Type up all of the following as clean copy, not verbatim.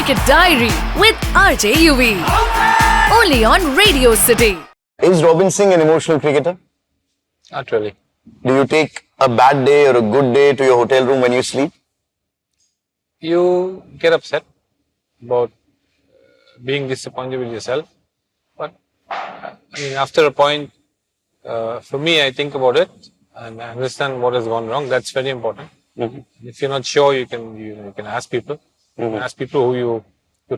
Cricket Diary with RJ Yuvi. Only on Radio City. Is Robin Singh an emotional cricketer? Not really. Do you take a bad day or a good day to your hotel room when you sleep? You get upset about being disappointed with yourself. But after a point, for me, I think about it and I understand what has gone wrong. That's very important. Mm-hmm. If you're not sure, you can ask people. You can ask people who you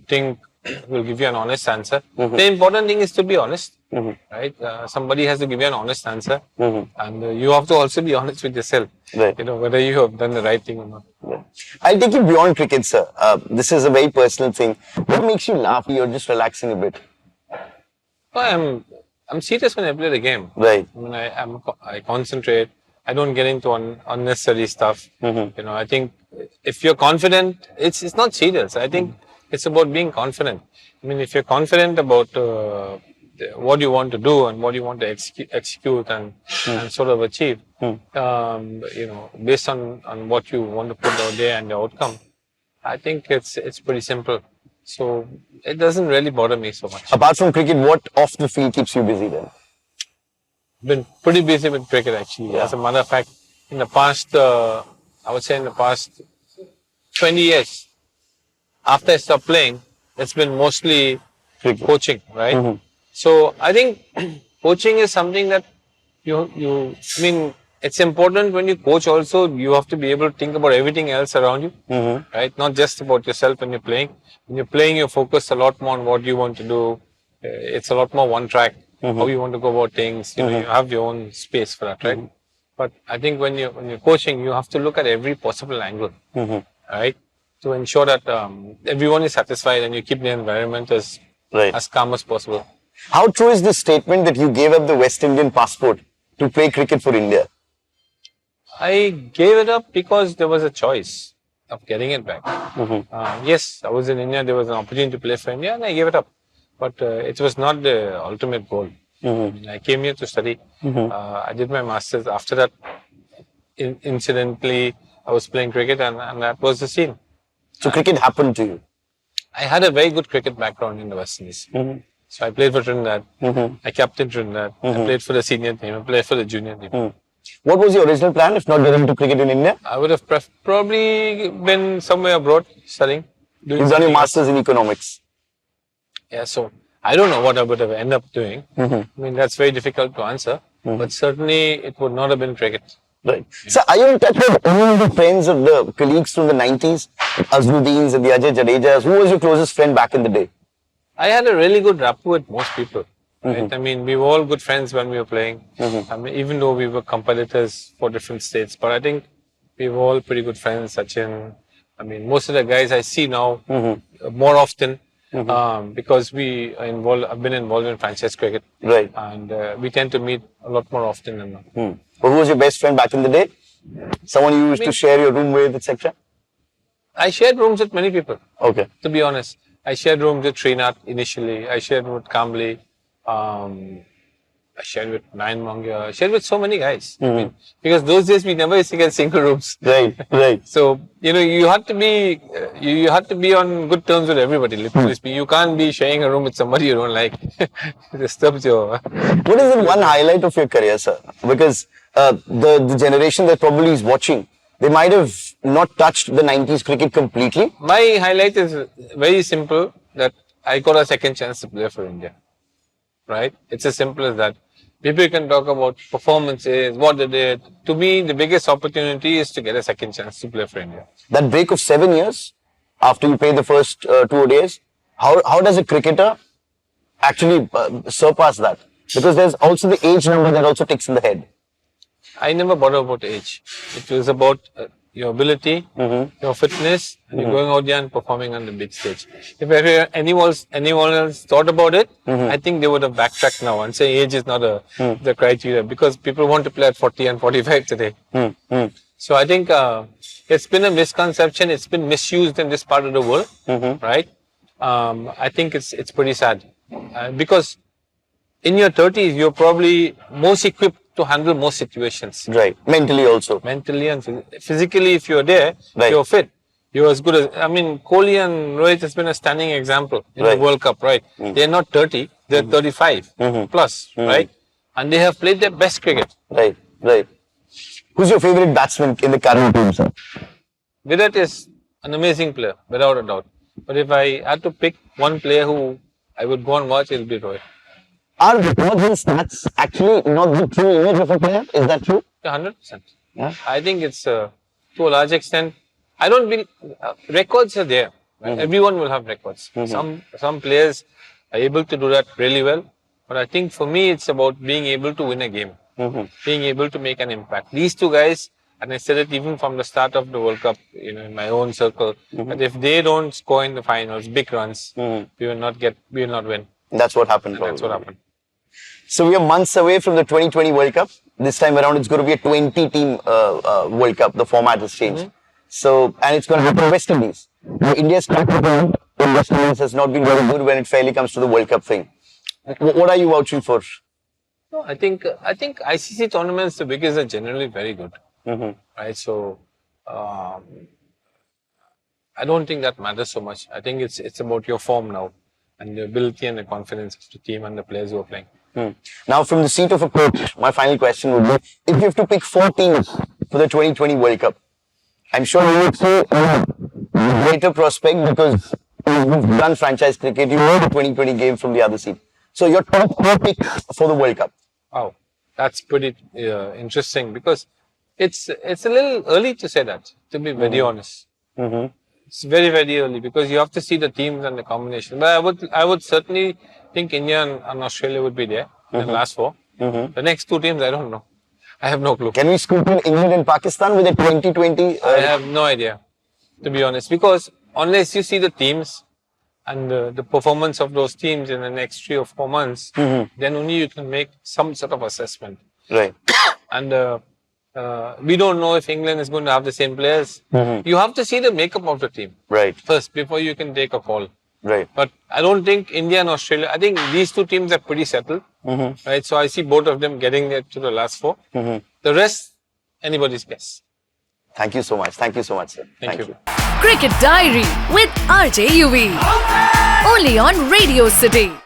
think will give you an honest answer. Mm-hmm. The important thing is to be honest, Mm-hmm. right? Somebody has to give you an honest answer, Mm-hmm. and you have to also be honest with yourself. Right. Whether you have done the right thing or not. Yeah. I'll take it beyond cricket, sir. This is a very personal thing. What makes you laugh? You're just relaxing a bit. Well, I'm serious when I play the game. Right. I concentrate. I don't get into unnecessary stuff. Mm-hmm. I think if you're confident, it's not serious. I think it's about being confident. If you're confident about what you want to do and what you want to execute and sort of achieve, based on what you want to put out there and the outcome, I think it's pretty simple. So it doesn't really bother me so much. Apart from cricket, what off the field keeps you busy then? Been pretty busy with cricket actually. Yeah. As a matter of fact, in the past, I would say in the past 20 years, after I stopped playing, it's been mostly Cricket. coaching, right? Mm-hmm. So I think coaching is something that it's important when you coach also, you have to be able to think about everything else around you, right? Not just about yourself when you're playing. When you're playing, you focus a lot more on what you want to do. It's a lot more one track, how you want to go about things. You have your own space for that, right? But I think when you're coaching, you have to look at every possible angle, right? To ensure that everyone is satisfied and you keep the environment as calm as possible. How true is this statement that you gave up the West Indian passport to play cricket for India? I gave it up because there was a choice of getting it back. Yes, I was in India, there was an opportunity to play for India and I gave it up. But it was not the ultimate goal. I came here to study. I did my masters. After that, incidentally, I was playing cricket and that was the scene. So cricket happened to you? I had a very good cricket background in the West Indies. So I played for Trinidad. I captained Trinidad. I played for the senior team. I played for the junior team. What was your original plan if not getting into cricket in India? I would have probably been somewhere abroad studying. You've done your masters in economics. Yeah, so I don't know what I would have ended up doing. That's very difficult to answer. But certainly it would not have been cricket. Right. So are you in touch with any of the friends of the colleagues from the 90s? Azmuddins and the Ajay Jadejas? Who was your closest friend back in the day? I had a really good rapport with most people. Right? We were all good friends when we were playing. Even though we were competitors for different states. But I think we were all pretty good friends. Sachin. Most of the guys I see now more often because I've been involved in franchise cricket. Right. And we tend to meet a lot more often than now. But who was your best friend back in the day? Someone you used to share your room with, etc.? I shared rooms with many people. Okay. To be honest. I shared rooms with Srinath initially. I shared with Kambli. I shared with Nayan Mongia. I shared with so many guys. Because those days we never used to get single rooms. Right. So, you had to be, you had to be on good terms with everybody. Literally speaking. You can't be sharing a room with somebody you don't like. It disturbs your... What is the one highlight of your career, sir? Because the generation that probably is watching, they might have not touched the 90s cricket completely. My highlight is very simple, that I got a second chance to play for India. Right? It's as simple as that. People can talk about performances, what they did. To me, the biggest opportunity is to get a second chance to play for India. That break of 7 years after you played the first 2 ODIs, how does a cricketer actually surpass that? Because there's also the age number that also takes in the head. I never bothered about age. It was about your ability, your fitness, and you're going out there and performing on the big stage. If anyone else thought about it, I think they would have backtracked now and say age is not the criteria, because people want to play at 40 and 45 today. So I think it's been a misconception. It's been misused in this part of the world, right? I think it's pretty sad because in your 30s, you're probably most equipped to handle most situations. Right. Mentally also. Mentally and physically, if you're there, Right. you're fit. You're as good as, I mean, Kohli and Rohit has been a stunning example in Right. the World Cup, right? They're not 30, they're 35 plus, right? And they have played their best cricket. Right, right. Who's your favorite batsman in the current team, sir? Virat is an amazing player, without a doubt. But if I had to pick one player who I would go and watch, it will be Rohit. Are records and stats actually not the true image of a player? Is that true? 100%. Yeah. I think it's to a large extent. I don't believe records are there. Right? Everyone will have records. Some players are able to do that really well. But I think for me, it's about being able to win a game, being able to make an impact. These two guys, and I said it even from the start of the World Cup, in my own circle, that if they don't score in the finals, big runs, we will not win. That's what happened. And that's what happened. So we are months away from the 2020 World Cup. This time around, it's going to be a 20-team World Cup. The format has changed. So, and it's going to happen in West Indies. Now, India's track record in West Indies has not been very good when it fairly comes to the World Cup thing. What are you vouching for? No, I think ICC tournaments, the biggest, are generally very good. Right? So, I don't think that matters so much. I think it's about your form now and the ability and the confidence of the team and the players who are playing. Now, from the seat of a coach, my final question would be, if you have to pick 4 teams for the 2020 World Cup, I'm sure you would say greater prospect because you've done franchise cricket, you know the 2020 game from the other seat. So your top 4 picks for the World Cup. Wow, that's pretty interesting because it's a little early to say that, to be very honest. It's very, very early because you have to see the teams and the combination. But I would certainly think India and Australia would be there in the last 4. The next 2 teams, I don't know. I have no clue. Can we scoop in England and Pakistan with a 2020? I have no idea, to be honest, because unless you see the teams and the performance of those teams in the next 3 or 4 months, then only you can make some sort of assessment. Right. And we don't know if England is going to have the same players. You have to see the makeup of the team first before you can take a call. Right. But I don't think India and Australia, I think these 2 teams are pretty settled. Right. So I see both of them getting there to the last 4. The rest, anybody's guess. Thank you so much. Thank you so much, sir. Thank you. Cricket Diary with RJ Yuvi. Only on Radio City.